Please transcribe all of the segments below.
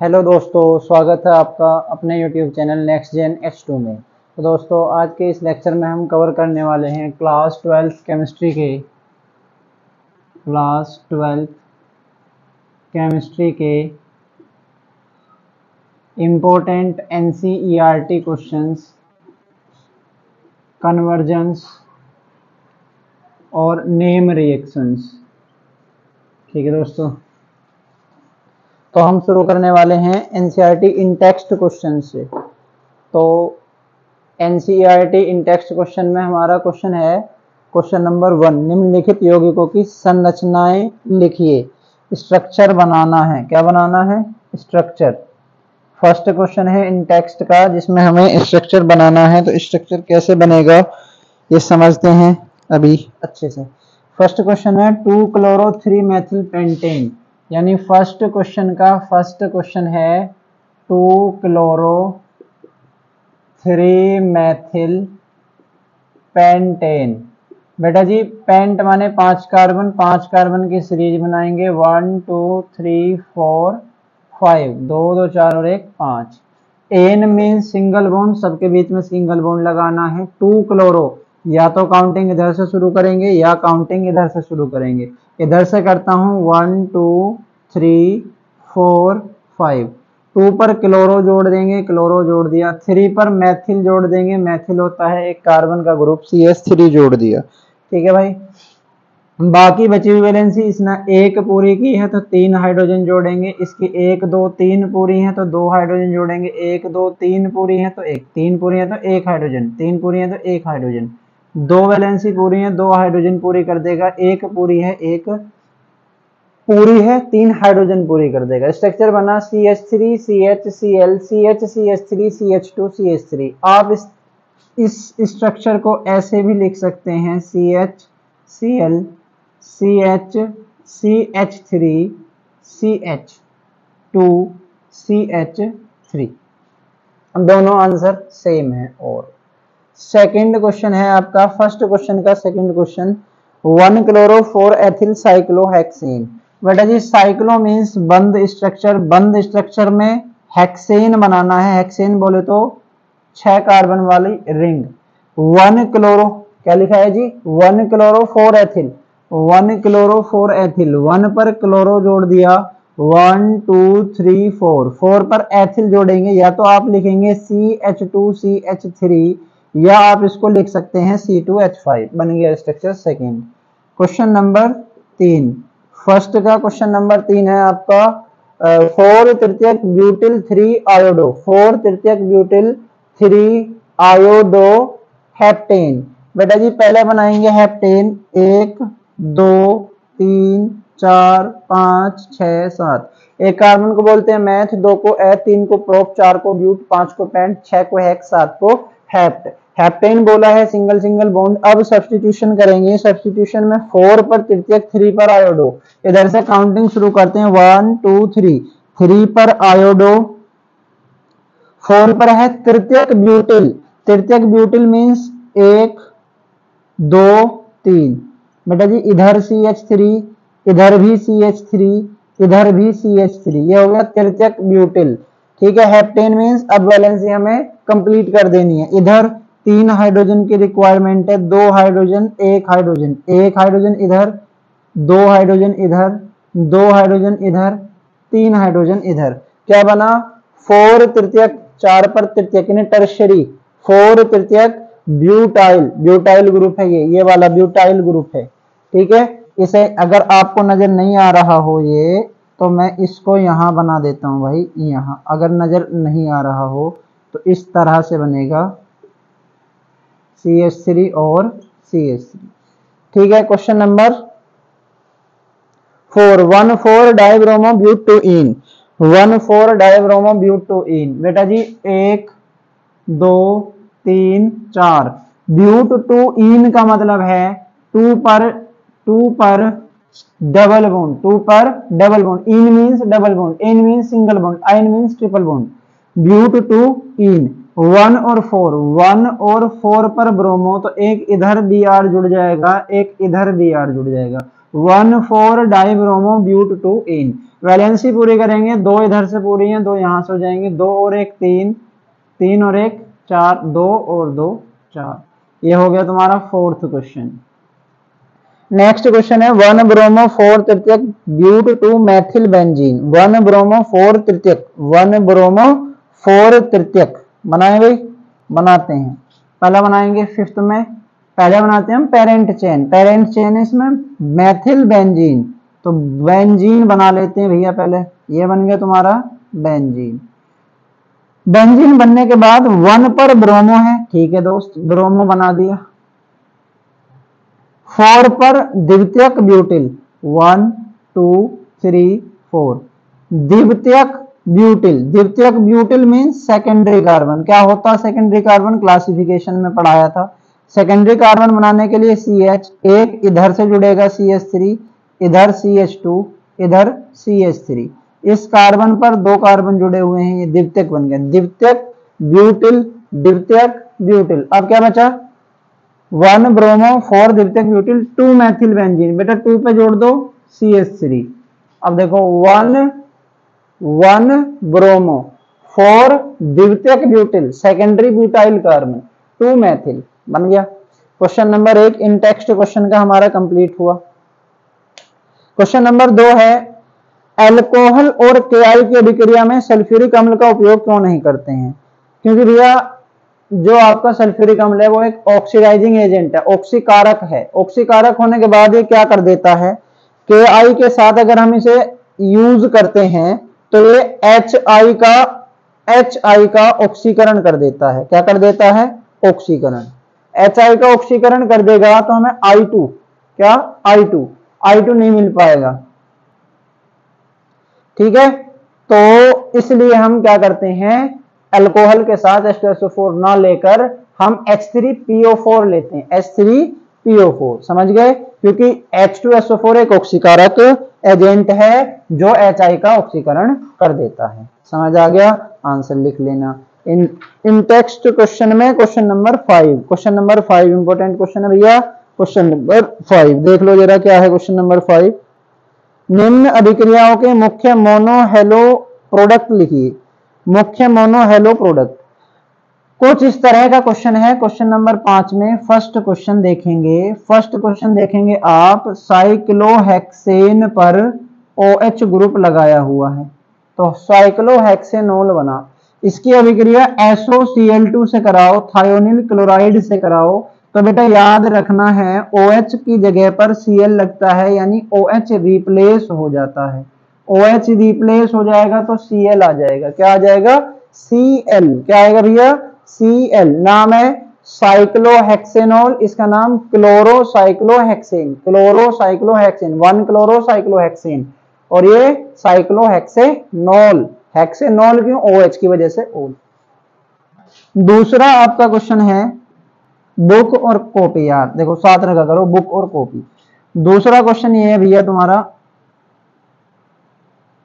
Hello दोस्तों, स्वागत है आपका अपने YouTube channel next gen H2 में। तो दोस्तों, आज के इस लेक्चर में हम कवर करने वाले हैं क्लास 12 केमिस्ट्री के इम्पोर्टेंट NCERT क्वेश्चंस, कन्वर्जेंस और नेम रिएक्शंस। ठीक है दोस्तों, तो हम शुरू करने वाले हैं NCERT इन टेक्स्ट क्वेश्चन से। तो NCERT इन टेक्स्ट क्वेश्चन में हमारा क्वेश्चन है क्वेश्चन नंबर 1, निम्नलिखित यौगिकों की संरचनाएं लिखिए। स्ट्रक्चर बनाना है। क्या बनाना है? स्ट्रक्चर। फर्स्ट क्वेश्चन है इन टेक्स्ट का, जिसमें हमें स्ट्रक्चर बनाना है। तो स्ट्रक्चर कैसे बनेगा ये समझते हैं अभी अच्छे से। फर्स्ट क्वेश्चन है 2-chloro-3-मेथिल-पेंटेन, यानी फर्स्ट क्वेश्चन है 2-chloro-3-मेथिल-पेंटेन। बेटा जी, पेंट माने 5 कार्बन, 5 कार्बन की सीरीज बनाएंगे 1 2 3 4 5, 2 2 4 और 1 5। एन मीन सिंगल बॉन्ड, सबके बीच में सिंगल बॉन्ड लगाना है। 2-chloro, या तो काउंटिंग इधर से शुरू करेंगे या काउंटिंग इधर से शुरू करेंगे। इधर से करता हूं 1 2 3 4 5। 2 पर क्लोरो जोड़ देंगे, क्लोरो जोड़ दिया। 3 पर मैथिल जोड़ देंगे, मैथिल होता है एक कार्बन का ग्रुप, CH3 जोड़ दिया। ठीक है भाई। बाकी बची हुई वैलेंसी इसने 1 पूरी की है तो 3 हाइड्रोजन जोड़ेंगे। इसकी 1 2 3 पूरी है तो 2 हाइड्रोजन जोड़ेंगे। 1 2 3 पूरी है तो 1, 3 पूरी है तो 1 हाइड्रोजन, 3 पूरी है तो 1 हाइड्रोजन। 2 वैलेंसी पूरी है, 2 हाइड्रोजन पूरी कर देगा। 1 पूरी है, 1 पूरी है, 3 हाइड्रोजन पूरी कर देगा। स्ट्रक्चर बना CH3 CHCl CH CH3 CH2 CH3। आप इस स्ट्रक्चर को ऐसे भी लिख सकते हैं CHCl CH3 CH2 CH3। दोनों आंसर सेम है। और सेकंड क्वेश्चन है आपका फर्स्ट क्वेश्चन का सेकंड क्वेश्चन 1-chloro-4-ethyl साइक्लोहेक्सेन। बेटा जी, साइक्लो मीन्स बंद स्ट्रक्चर, बंद स्ट्रक्चर में हेक्सेन बनाना है। हेक्सेन बोले तो 6 कार्बन वाली रिंग। 1-chloro, क्या लिखा है जी? 1-chloro-4-ethyl, 1-chloro-4-ethyl। 1 पर क्लोरो जोड़ दिया, 1 2 3 4। 4 पर एथिल जोड़ेंगे, या तो आप लिखेंगे CH2 CH3 या आप इसको लिख सकते हैं C2H5। बन गया structure second. Question number 3, first का क्वेश्चन नंबर 3 है आपका 4-तृतीयक ब्यूटिल 3 आयोडो, 4-तृतीयक ब्यूटिल 3 आयोडो हेप्टेन। बेटा जी, पहले बनाएंगे हेप्टेन 1 2 3 4 5 6 7। एक कार्बन को बोलते हैं मैथ, 2 को ए, 3 को प्रोप, 4 को ब्यूट, 5 को पेंट, 6 को हेक्स, 7 को हेप्ट। हेप्टेन बोला है सिंगल सिंगल बॉन्ड। अब सब्स्टिट्यूशन करेंगे। सब्स्टिट्यूशन में 4 पर तृतीयक, 3 पर आयोडो। इधर से काउंटिंग शुरू करते हैं 1 2 3। 3 पर आयोडो, 4 पर है तृतीयक ब्यूटिल। तृतीयक ब्यूटिल मीन्स 1 2 3। बेटा जी, इधर CH3, इधर भी CH3, इधर भी CH3, ये हो गया तृतीयक ब्यूटिल। ठीक है। हेप्टेन मीन्स अब वैलेंसी हमें कंप्लीट कर देनी है। इधर 3 हाइड्रोजन की रिक्वायरमेंट है, 2 हाइड्रोजन 1 हाइड्रोजन, 1 हाइड्रोजन इधर, 2 हाइड्रोजन इधर, 2 हाइड्रोजन इधर, 3 हाइड्रोजन इधर। क्या बना? 4 तृतीयक, 4 पर तृतीयक यानी टर्शरी, 4 तृतीयक ब्यूटाइल, ब्यूटाइल ग्रुप है ये वाला ब्यूटाइल ग्रुप है। ठीक है। इसे अगर आपको नजर नहीं आ रहा हो ये, तो मैं इसको यहां बना देता हूं भाई, यहां। अगर नजर नहीं आ रहा हो तो इस तरह से बनेगा CH3 और CH3। ठीक है। Question number 4, 1,4-डाइब्रोमोब्यूटेन, 1,4-डाइब्रोमोब्यूटेन। बेटा जी, 1 2 3 4। ब्यूट टू इन का मतलब है 2 पर डबल बॉन्ड, 2 पर double bond. Ene means double bond, ane means single bond, yne means triple bond. But two ene. 1 और 4, 1 और 4 पर ब्रोमो, तो एक इधर Br जुड़ जाएगा, एक इधर Br जुड़ जाएगा। 1,4-डाइब्रोमो ब्यूट टू इन। वैलेंसी पूरी करेंगे, 2 इधर से पूरी हैं, 2 यहां से हो जाएंगे, 2 और 1 3, 3 और 1 4, 2 और 2 4। ये हो गया तुम्हारा फोर्थ क्वेश्चन। नेक्स्ट क्वेश्चन है 1 ब्रोमो 4 तृतीयक ब्यूट 2 मैथिल बेंजीन। 1 ब्रोमो 4 तृतीयक, 1 ब्रोमो 4 तृतीयक बनाए भाई, बनाते हैं। पहला बनाएंगे फिफ्थ में, पहले बनाते हैं हम पेरेंट चेन। पेरेंट चेन है इसमें मैथिल बेंजीन, तो बेंजीन बना लेते हैं भैया पहले। ये बन गया तुम्हारा बेंजीन। बेंजीन बनने के बाद 1 पर ब्रोमो है, ठीक है दोस्त, ब्रोमो बना दिया। 4 पर द्वितीयक ब्यूटिल, 1 2 3 4 द्वितीयक ब्यूटिल। द्वितीयक ब्यूटिल मीन्स सेकेंडरी कार्बन। क्या होता है सेकेंडरी कार्बन? क्लासिफिकेशन में पढ़ाया था। सेकेंडरी कार्बन बनाने के लिए CH, एक इधर से जुड़ेगा CH3, इधर CH2, इधर CH3। इस कार्बन पर 2 कार्बन जुड़े हुए हैं, ये द्वितीयक बन गया। द्वितीयक ब्यूटिल, द्वितीयक ब्यूटिल। अब क्या बचा? 1 ब्रोमो 4 द्वितीयक ब्यूटिल 2 मैथिल बेंजीन। बेटा 2 पे जोड़ दो CH3। अब देखो 1 ब्रोमो 4 द्वितीयक butyl secondary butyl carbon 2 Maithil बन गया। क्वेश्चन नंबर 1 इन टेक्स्ट क्वेश्चन का हमारा कंप्लीट हुआ। क्वेश्चन नंबर 2 है अल्कोहल और KI की अभिक्रिया में सल्फ्यूरिक अम्ल का उपयोग क्यों नहीं करते हैं? क्योंकि भैया जो आपका सल्फ्यूरिक अम्ल है वो एक ऑक्सीडाइजिंग एजेंट है, ऑक्सीकारक है। ऑक्सीकारक होने के बाद ये क्या कर देता है, KI के साथ अगर हम इसे यूज करते हैं तो ये HI का ऑक्सीकरण कर देता है। क्या कर देता है? ऑक्सीकरण। HI का ऑक्सीकरण कर देगा तो हमें I2, क्या I2 नहीं मिल पाएगा, ठीक है। तो इसलिए हम क्या करते हैं, अल्कोहल के साथ H2SO4 ना लेकर हम H3PO4 लेते हैं, H3PO4। समझ गए? क्योंकि H2SO4 एक ऑक्सीकारक एजेंट है जो HI का ऑक्सीकरण कर देता है। समझ आ गया? आंसर लिख लेना। इन टेक्स्ट क्वेश्चन में question number 5, question number 5 important question है भैया। क्वेश्चन नंबर 5 देख लो जरा क्या है। क्वेश्चन नंबर 5, निम्न अभिक्रियाओं के मुख्य मोनोहेलो प्रोडक्ट लिखिए। मुख्य मोनोहेलो प्रोडक्ट कुछ इस तरह का क्वेश्चन है। क्वेश्चन नंबर 5 में फर्स्ट क्वेश्चन देखेंगे। फर्स्ट क्वेश्चन देखेंगे आप, साइक्लोहेक्सेन पर OH ग्रुप लगाया हुआ है, तो साइक्लोहेक्सेनोल बना। इसकी अभिक्रिया SOCl2 से कराओ, थायोनिल क्लोराइड से कराओ। तो बेटा याद रखना है OH की जगह पर Cl लगता है, यानी OH रिप्लेस हो जाता है। OH रिप्लेस हो जाएगा तो Cl आ जाएगा। क्या आ जाएगा? Cl। क्या आएगा भैया? Cl। नाम है साइक्लोहेक्सेनोल, इसका नाम क्लोरोसाइक्लोहेक्सेन, क्लोरोसाइक्लोहेक्सेन, 1 क्लोरोसाइक्लोहेक्सेन। और ये साइक्लोहेक्सेनोल, हेक्सेनोल क्यों? OH की वजह से ओल। दूसरा आपका क्वेश्चन है बुक और कॉपी। यार देखो साथ रखा करो बुक और कॉपी। दूसरा क्वेश्चन ये है भैया तुम्हारा,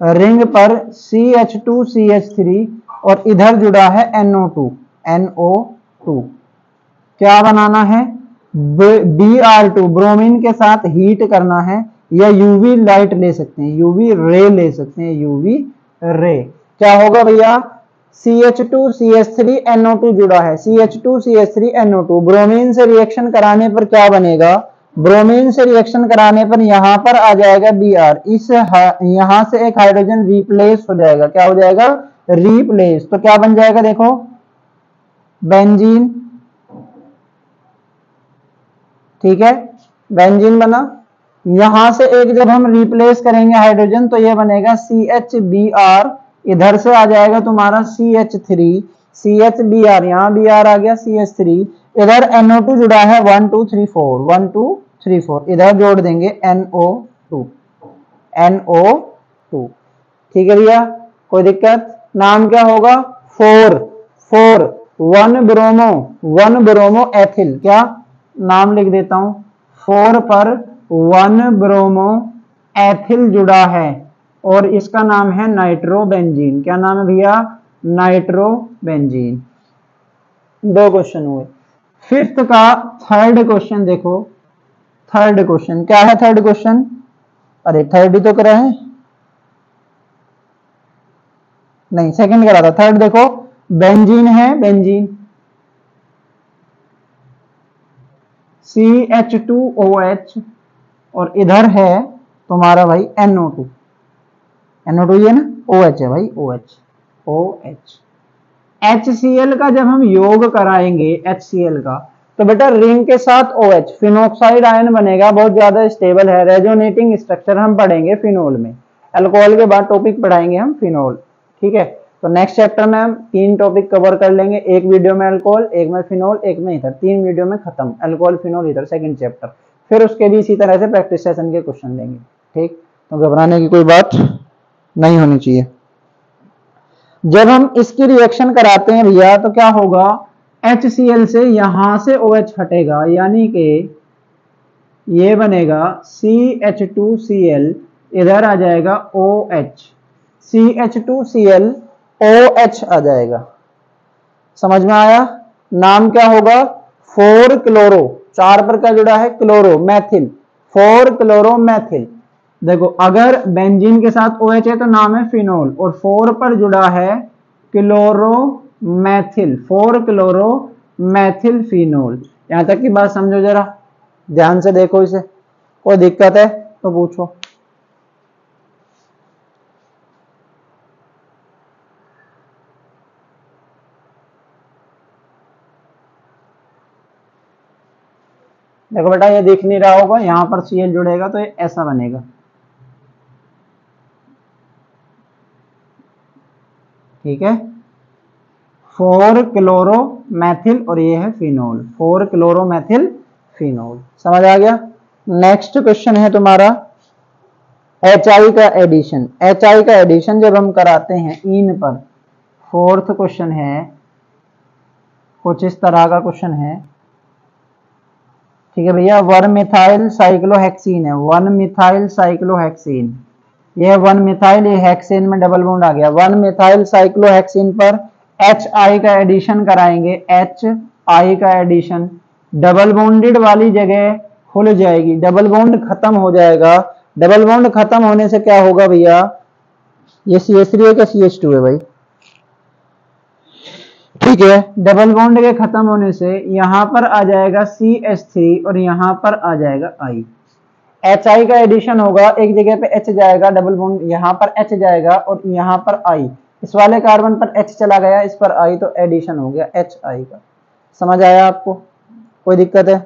रिंग पर CH2CH3 और इधर जुड़ा है NO2। क्या बनाना है? Br2 ब्रोमीन के साथ हीट करना है, या यूवी लाइट ले सकते हैं, यूवी रे ले सकते हैं, यूवी रे। क्या होगा भैया? CH2CH3 NO2 जुड़ा है, CH2CH3 NO2। ब्रोमीन से रिएक्शन कराने पर क्या बनेगा? ब्रोमीन से रिएक्शन कराने पर यहां पर आ जाएगा Br, इस यहां से एक हाइड्रोजन रिप्लेस हो जाएगा। क्या हो जाएगा? रिप्लेस। तो क्या बन जाएगा? देखो बेंजीन, ठीक है, बेंजीन बना। यहां से एक जब हम रिप्लेस करेंगे हाइड्रोजन तो ये बनेगा CHBr, इधर से आ जाएगा तुम्हारा CH3, CHBr, यहां Br आ गया, CH3, इधर NO2 जुड़ा है 1 2 3 4, 1 2 3 4, इधर जोड़ देंगे NO2, ठीक है भैया, कोई दिक्कत? नाम क्या होगा? 4 1 ब्रोमो एथिल। क्या नाम लिख देता हूं, 4 पर 1 ब्रोमो एथिल जुड़ा है और इसका नाम है नाइट्रोबेंजीन। क्या नाम है भैया? नाइट्रोबेंजीन। 2 क्वेश्चन हुए। फिफ्थ का थर्ड क्वेश्चन देखो। थर्ड क्वेश्चन क्या है? थर्ड क्वेश्चन, अरे थर्ड ही तो करा है, नहीं, सेकंड करा था। थर्ड देखो, बेंजीन है, बेंजीन CH2OH, और इधर है तुम्हारा भाई NO2, NO2 ये ना, OH है भाई, OH। HCl का जब हम योग कराएंगे HCl का, तो बेटा रिंग के साथ OH फिनोक्साइड आयन बनेगा, बहुत ज्यादा स्टेबल है। रेजोनेटिंग स्ट्रक्चर हम पढ़ेंगे फिनोल में, अल्कोहल के बाद टॉपिक पढ़ाएंगे हम फिनोल, ठीक है। तो नेक्स्ट चैप्टर में हम 3 टॉपिक कवर कर लेंगे, एक वीडियो में अल्कोहल, एक में फिनोल, एक में इधर, 3 वीडियो में खत्म, अल्कोहल फिनोल इधर सेकंड चैप्टर। फिर उसके भी इसी तरह से प्रैक्टिस सेशन के क्वेश्चन लेंगे, ठीक। तो घबराने की कोई बात नहीं होनी चाहिए। जब हम इसकी रिएक्शन कराते हैं भैया, तो क्या होगा, HCl से यहां से OH हटेगा, यानी कि ये बनेगा CH2Cl, इधर आ जाएगा OH, CH2Cl OH आ जाएगा। समझ में आया? नाम क्या होगा, 4 क्लोरो, 4 पर क्या जुड़ा है, क्लोरो मैथिल, 4 क्लोरो मैथिल। देखो अगर बेंजीन के साथ OH है तो नाम है फिनोल, और 4 पर जुड़ा है क्लोरोमैथिल, 4 क्लोरोमैथिल फिनोल। यहां तक की बात समझो, जरा ध्यान से देखो इसे, कोई दिक्कत है तो पूछो। देखो बेटा ये दिख नहीं रहा होगा, यहां पर Cl जुड़ेगा तो ये ऐसा बनेगा, ठीक है, 4 क्लोरोमैथिल, और ये है फिनोल, 4 क्लोरोमैथिल फिनोल। समझ आ गया? नेक्स्ट क्वेश्चन है तुम्हारा HI का एडिशन। HI का एडिशन जब हम कराते हैं इन पर, फोर्थ क्वेश्चन है, कुछ इस तरह का क्वेश्चन है, ठीक है भैया। 1 मिथाइल साइक्लोहेक्सीन है, 1 मिथाइल साइक्लोहेक्सीन, ये 1 मिथाइल, ये हेक्सेन में डबल बॉन्ड आ गया। 1 मिथाइल साइक्लोहेक्सीन पर HI का एडिशन कराएंगे, HI का एडिशन, डबल बॉन्डेड वाली जगह खुल जाएगी, डबल बॉन्ड खत्म हो जाएगा। डबल बॉन्ड खत्म होने से क्या होगा भैया, ये CH3 है क्या, CH2 है भाई, ठीक है। डबल बॉन्ड के खत्म होने से यहां पर आ जाएगा CH3 और यहां पर आ जाएगा I। HI का एडिशन होगा, एक जगह पे H जाएगा, डबल बॉन्ड यहां पर H जाएगा और यहां पर I, इस वाले कार्बन पर H चला गया, इस पर I, तो एडिशन हो गया HI का। समझ आया आपको? कोई दिक्कत है?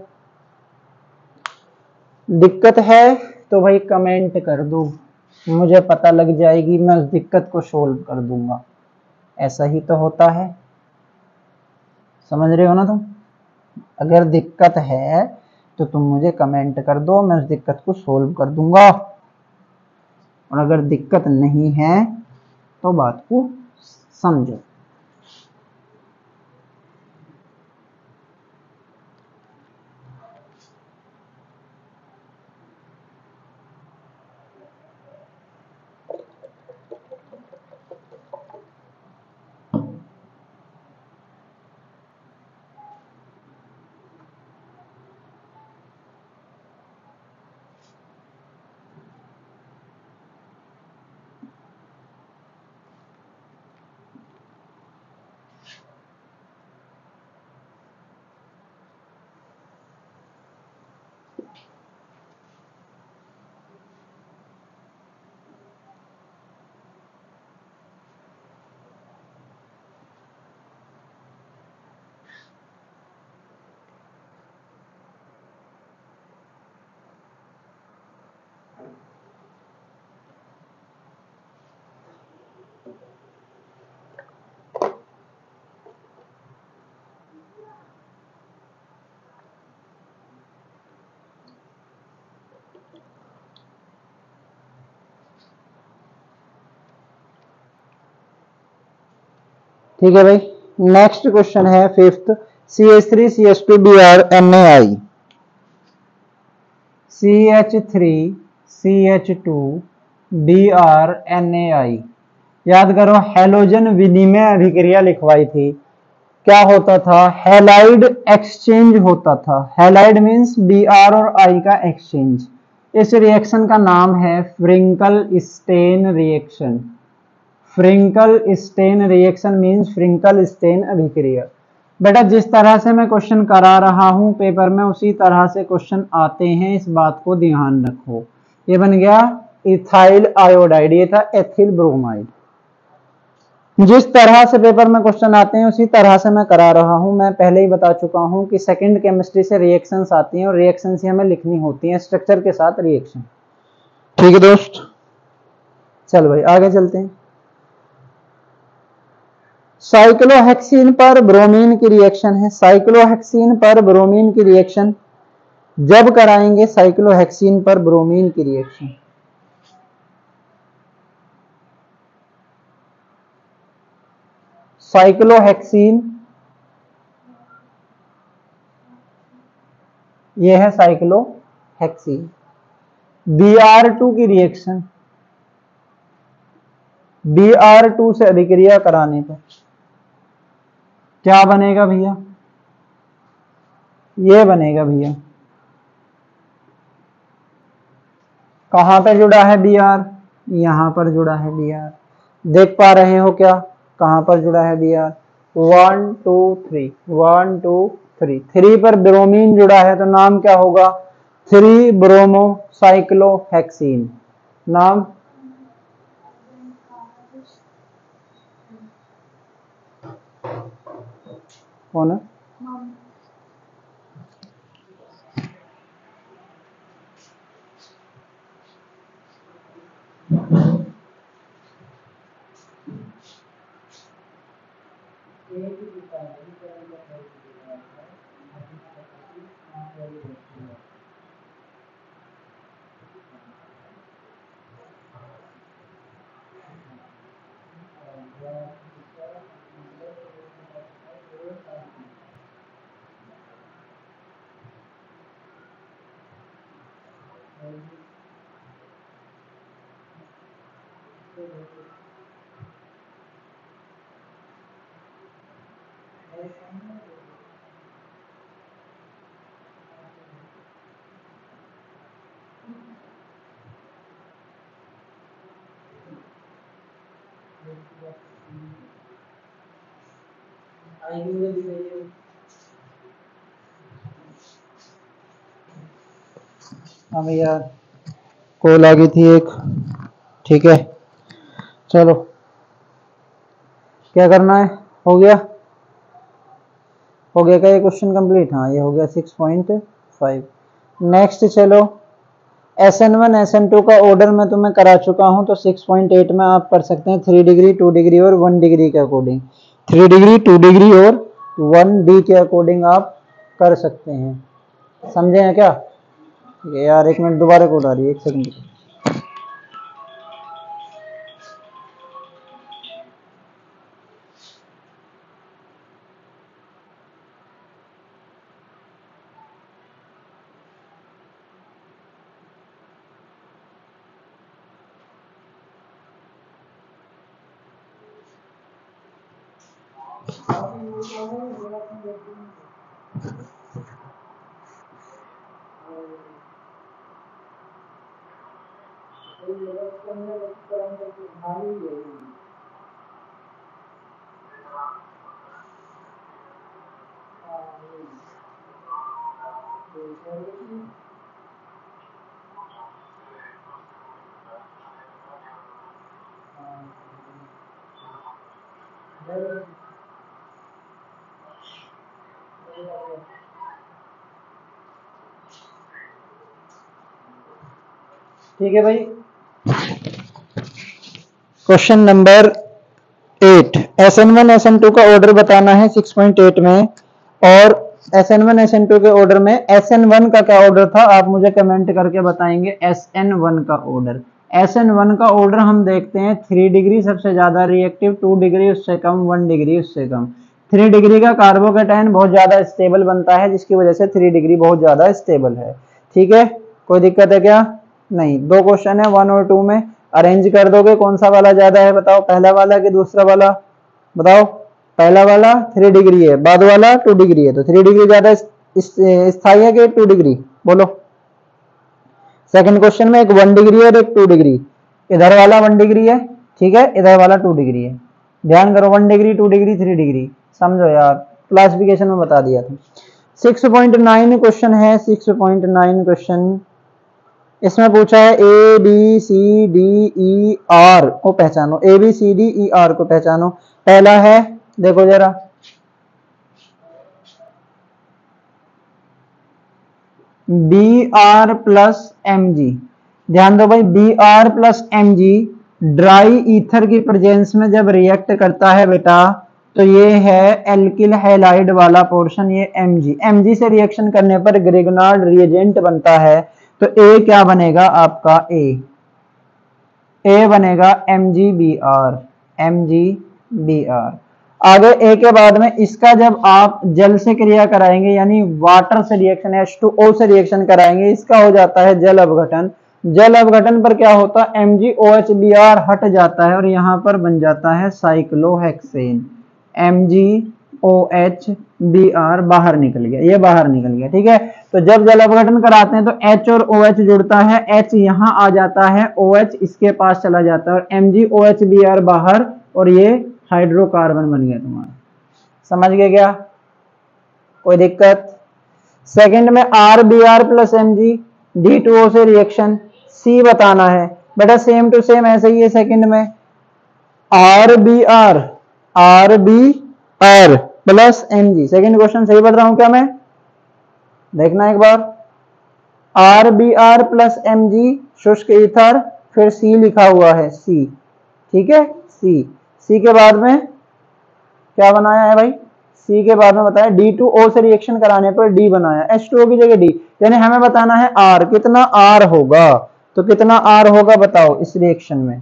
दिक्कत है तो भाई कमेंट कर दो, मुझे पता लग जाएगी, मैं उस दिक्कत को सोल्व कर दूंगा। ऐसा ही तो होता है, समझ रहे हो ना तुम? अगर दिक्कत है तो तुम मुझे कमेंट कर दो, मैं उस दिक्कत को सोल्व कर दूंगा, और अगर दिक्कत नहीं है तो बात को समझो। ठीक है भाई, नेक्स्ट क्वेश्चन है fifth, CH3 CH2 Br NaI, CH3 CH2 Br NaI। याद करो, हैलोजन विनिमय अभिक्रिया लिखवाई थी, क्या होता था, हैलाइड एक्सचेंज होता था। हैलाइड मींस Br और I का एक्सचेंज। इस रिएक्शन का नाम है Finkelstein reaction, Finkelstein reaction means Finkelstein अभिक्रिया। बेटा जिस तरह से मैं क्वेश्चन करा रहा हूं पेपर में उसी तरह से क्वेश्चन आते हैं, इस बात को ध्यान रखो। ये बन गया इथाइल आयोडाइड, ये था एथिल ब्रोमाइड। जिस तरह से पेपर में क्वेश्चन आते हैं उसी तरह से मैं करा रहा हूं। मैं पहले ही बता चुका हूं कि सेकंड केमिस्ट्री से रिएक्शंस आती हैं और रिएक्शंस ही हमें लिखनी होती हैं स्ट्रक्चर के साथ रिएक्शन। ठीक है दोस्त, चल भाई आगे चलते हैं। साइक्लोहेक्सीन पर ब्रोमीन की रिएक्शन है। साइक्लोहेक्सीन पर ब्रोमीन की रिएक्शन जब कराएंगे, साइक्लोहेक्सीन पर ब्रोमीन की रिएक्शन, साइक्लोहेक्सीन, यह है साइक्लोहेक्सीन, Br2 की रिएक्शन, Br2 से अभिक्रिया कराने पर क्या बनेगा भैया? ये बनेगा भैया। कहां पर जुड़ा है Br? यहां पर जुड़ा है Br। देख पा रहे हो क्या कहां पर जुड़ा है Br? 1 2 3, 1 2 3, 3 पर ब्रोमीन जुड़ा है तो नाम क्या होगा? 3 ब्रोमो साइक्लोहेक्सीन। नाम कौन है? हाँ भैया कॉल आ गई थी एक। ठीक है चलो क्या करना है? हो गया? हो गया क्या ये क्वेश्चन कंप्लीट? हाँ ये हो गया 6.5। नेक्स्ट चलो SN1 SN2 का ऑर्डर मैं तुम्हें करा चुका हूं तो 6.8 में आप कर सकते हैं 3 डिग्री 2 डिग्री और 1 डिग्री के अकॉर्डिंग। 3 डिग्री 2 डिग्री और 1D के अकॉर्डिंग आप कर सकते हैं। समझे हैं क्या? ये यार एक मिनट दोबारा कॉल आ रही है, एक सेकंड। ठीक है भाई, क्वेश्चन नंबर 8 SN1 SN2 का ऑर्डर बताना है 6.8 में। और SN1 SN2 के ऑर्डर में SN1 का क्या ऑर्डर था आप मुझे कमेंट करके बताएंगे। SN1 का ऑर्डर, SN1 का ऑर्डर हम देखते हैं 3 डिग्री सबसे ज्यादा रिएक्टिव, 2 डिग्री उससे कम, 1 डिग्री उससे कम। 3 डिग्री का कार्बोकेटाइन बहुत ज्यादा स्टेबल बनता है जिसकी वजह से 3 डिग्री बहुत ज्यादा स्टेबल है। ठीक है, कोई दिक्कत है क्या? नहीं। 2 क्वेश्चन है 1 और 2 में, अरेंज कर दोगे कौन सा वाला ज्यादा है बताओ, पहला वाला कि दूसरा वाला? बताओ। पहला वाला 3 डिग्री है, बाद वाला 2 डिग्री है, तो 3 डिग्री ज्यादा स्थायी है कि 2 डिग्री? बोलो। सेकंड क्वेश्चन में एक 1 डिग्री और एक 2 डिग्री, इधर वाला 1 डिग्री है, ठीक है, इधर वाला 2 डिग्री है। ध्यान करो, 1 डिग्री 2 डिग्री 3 डिग्री, समझो यार, क्लासिफिकेशन में बता दिया था। 6.9 क्वेश्चन है, 6.9 क्वेश्चन। इसमें पूछा है A B C D E R को पहचानो, A B C D E R को पहचानो। पहला है, देखो जरा, B R plus M G. ध्यान दो भाई, B R plus M G dry ether की प्रेजेंस में जब रिएक्ट करता है बेटा, तो ये है एल्किल हैलाइड वाला पोर्शन, ये एमजी। एमजी से रिएक्शन करने पर ग्रिग्नार्ड रिएजेंट बनता है, तो ए क्या बनेगा आपका, ए बनेगा MgBr, MgBr। आगे ए के बाद में इसका जब आप जल से क्रिया कराएंगे, यानी वाटर से रिएक्शन, H2O से रिएक्शन कराएंगे, इसका हो जाता है जल अपघटन। जल अपघटन पर क्या होता है, MgOHBr हट जाता है और यहां पर बन जाता है साइक्लोहेक्सेन। MgOHBr बाहर निकल गया, ये बाहर निकल गया, ठीक है। तो जब जल अपघटन कराते हैं तो H और OH जुड़ता है, H यहां आ जाता है, OH इसके पास चला जाता है और MgOHBr बाहर, और ये हाइड्रोकार्बन बन गया तुम्हारा। समझ गए क्या, कोई दिक्कत? सेकंड में RBr प्लस Mg D2O से रिएक्शन, C बताना है बेटा, सेम टू सेम ऐसे ही है। सेकंड में RBr plus Mg, second question सही बता रहा हूं क्या मैं, देखना एक बार। RBr प्लस Mg शुष्क ईथर, फिर C लिखा हुआ है, C, ठीक है, C के बाद में क्या बनाया है भाई, C के बाद में बताया D2O से रिएक्शन कराने पर D बनाया, H2O की जगह D, यानी हमें बताना है R, कितना R होगा, तो कितना R होगा बताओ इस रिएक्शन में।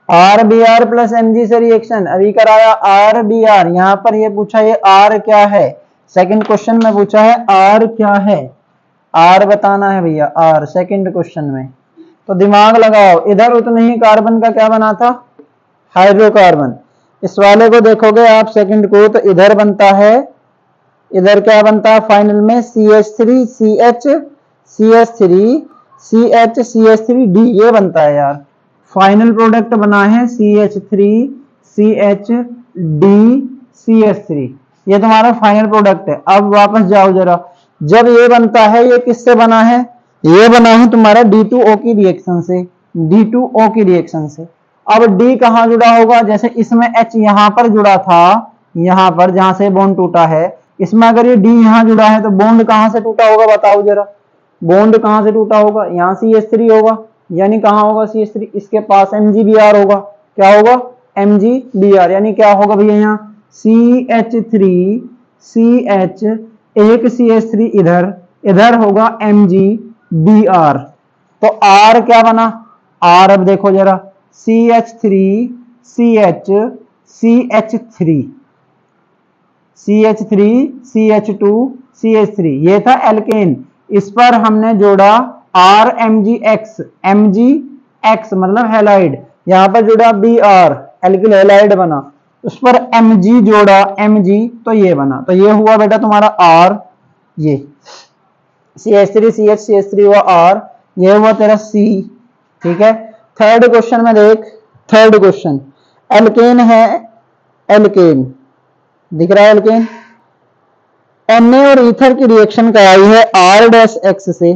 RBr प्लस Mg से रिएक्शन अभी कराया, RBr, यहां पर ये पूछा ये R क्या है, सेकंड क्वेश्चन में पूछा है R क्या है, R बताना है भैया, R सेकंड क्वेश्चन में। तो दिमाग लगाओ, इधर उतने ही कार्बन का क्या बना था, हाइड्रोकार्बन। इस वाले को देखोगे आप सेकंड को, तो इधर बनता है, इधर क्या बनता है फाइनल में, CH3 CH CH3 CH CH3D, ये बनता है यार, फाइनल प्रोडक्ट बना है CH3 CHD CH3, ये तुम्हारा फाइनल प्रोडक्ट है। अब वापस जाओ जरा, जब ये बनता है, ये किससे बना है, ये बना है तुम्हारा D2O की रिएक्शन से, D2O की रिएक्शन से। अब D कहां जुड़ा होगा, जैसे इसमें H यहां पर जुड़ा था, यहां पर जहां से बॉन्ड टूटा है, इसमें अगर ये D यहां जुड़ा है तो बॉन्ड कहां से टूटा होगा बताओ जरा, बॉन्ड कहां से टूटा होगा, यहां CH3 होगा, यानी कहां होगा CH3, इसके पास MgBr होगा, क्या होगा MgBr, यानी क्या होगा भैया यहाँ CH3 CH, एक CH3 इधर, इधर होगा MgBr, तो R क्या बना, R अब देखो जरा, CH3 CH CH3 CH3 CH2 CH3, ये था एल्केन, इस पर हमने जोड़ा RMgX, MgX मतलब हैलाइड, यहां पर जुड़ा Br, एल्किल हैलाइड बना, उस पर Mg जोड़ा, Mg, तो ये बना, तो ये हुआ बेटा तुम्हारा R, ये CH3 CH CH3 हुआ R, ये हुआ तेरा C, ठीक है। थर्ड क्वेश्चन में देख, थर्ड क्वेश्चन एल्केन है, एल्केन दिख रहा है, एल्केन Na और ईथर की रिएक्शन कराई है R-X से,